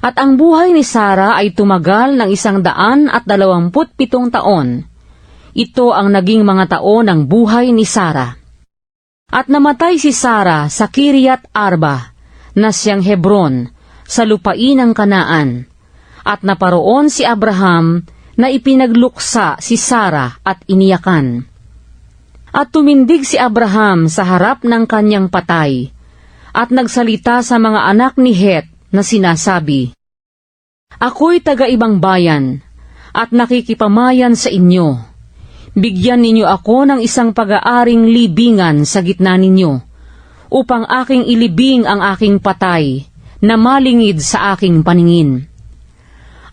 At ang buhay ni Sara ay tumagal ng 127 taon. Ito ang naging mga taon ng buhay ni Sara. At namatay si Sara sa Kiriat Arba, na siyang Hebron, sa lupain ng Kanaan. At naparoon si Abraham na ipinagluksa si Sara at iniyakan. At tumindig si Abraham sa harap ng kanyang patay, at nagsalita sa mga anak ni Het na sinasabi, "Ako'y taga-ibang bayan, at nakikipamayan sa inyo. Bigyan ninyo ako ng isang pag-aaring libingan sa gitna ninyo, upang aking ilibing ang aking patay, na malingid sa aking paningin."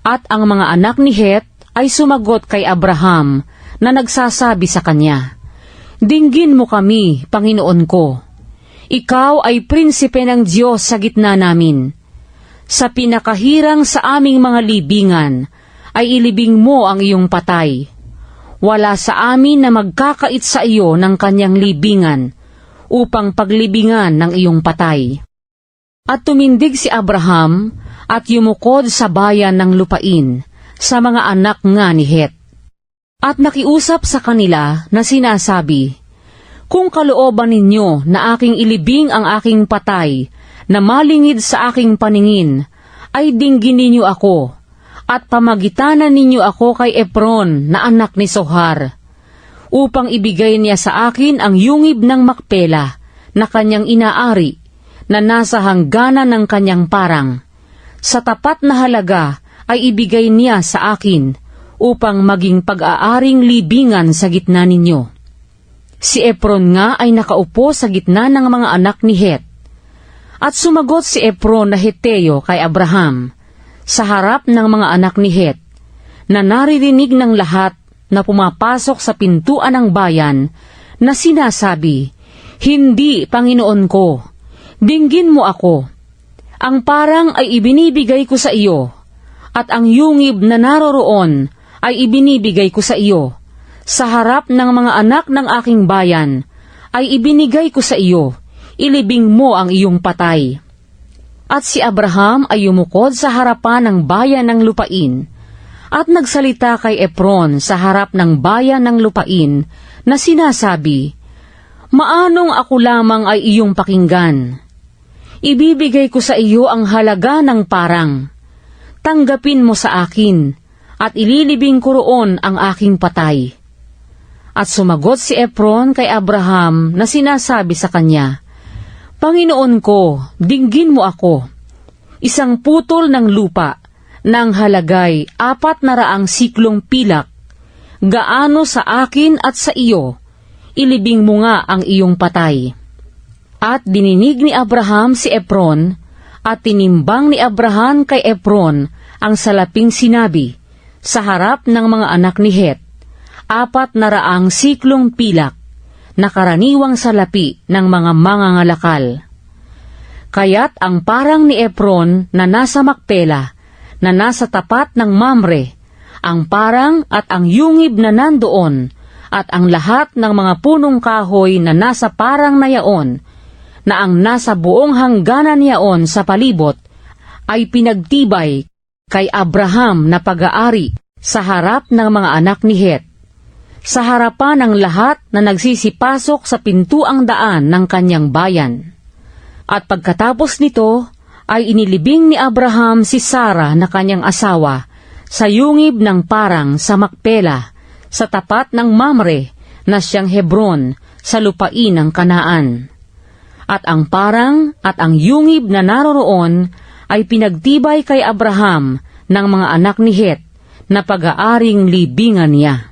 At ang mga anak ni Het ay sumagot kay Abraham na nagsasabi sa kanya, "Dinggin mo kami, Panginoon ko. Ikaw ay prinsipe ng Diyos sa gitna namin. Sa pinakahirang sa aming mga libingan, ay ilibing mo ang iyong patay. Wala sa amin na magkakait sa iyo ng kanyang libingan, upang paglibingan ng iyong patay." At tumindig si Abraham at yumukod sa bayan ng lupain, sa mga anak nga ni Het. At nakiusap sa kanila na sinasabi, "Kung kalooban ninyo na aking ilibing ang aking patay, na malingid sa aking paningin, ay dinggin ninyo ako, at pamagitanan ninyo ako kay Efron na anak ni Sohar, upang ibigay niya sa akin ang yungib ng Makpela na kanyang inaari, na nasa hangganan ng kanyang parang. Sa tapat na halaga ay ibigay niya sa akin, upang maging pag-aaring libingan sa gitna ninyo." Si Efron nga ay nakaupo sa gitna ng mga anak ni Het. At sumagot si Efron na Heteo kay Abraham, sa harap ng mga anak ni Het, na naririnig ng lahat na pumapasok sa pintuan ng bayan, na sinasabi, "Hindi, Panginoon ko, dinggin mo ako. Ang parang ay ibinibigay ko sa iyo, at ang yungib na naroroon ay ibinibigay ko sa iyo. Sa harap ng mga anak ng aking bayan, ay ibinigay ko sa iyo, ilibing mo ang iyong patay." At si Abraham ay yumukod sa harapan ng bayan ng lupain, at nagsalita kay Efron sa harap ng bayan ng lupain, na sinasabi, "Maanong ako lamang ay iyong pakinggan? Ibibigay ko sa iyo ang halaga ng parang. Tanggapin mo sa akin, at ililibing ko roon ang aking patay." At sumagot si Efron kay Abraham na sinasabi sa kanya, "Panginoon ko, dinggin mo ako. Isang putol ng lupa, ng halagay 400 siklong pilak. Gaano sa akin at sa iyo, ilibing mo nga ang iyong patay." At dininig ni Abraham si Efron, at tinimbang ni Abraham kay Efron ang salaping sinabi, sa harap ng mga anak ni Het, 400 siklong pilak, na karaniwang salapi ng mga mangangalakal. Kaya't ang parang ni Efron na nasa Makpela, na nasa tapat ng Mamre, ang parang at ang yungib na nandoon, at ang lahat ng mga punong kahoy na nasa parang na yaon, na ang nasa buong hangganan yaon sa palibot, ay pinagtibay kay Abraham na pag-aari sa harap ng mga anak ni Het, sa harapan ng lahat na nagsisipasok sa pintuang daan ng kanyang bayan. At pagkatapos nito, ay inilibing ni Abraham si Sara na kanyang asawa sa yungib ng parang sa Makpela, sa tapat ng Mamre na siyang Hebron, sa lupain ng Kanaan. At ang parang at ang yungib na naroroon ay pinagtibay kay Abraham ng mga anak ni Het, na pag-aaring libingan niya.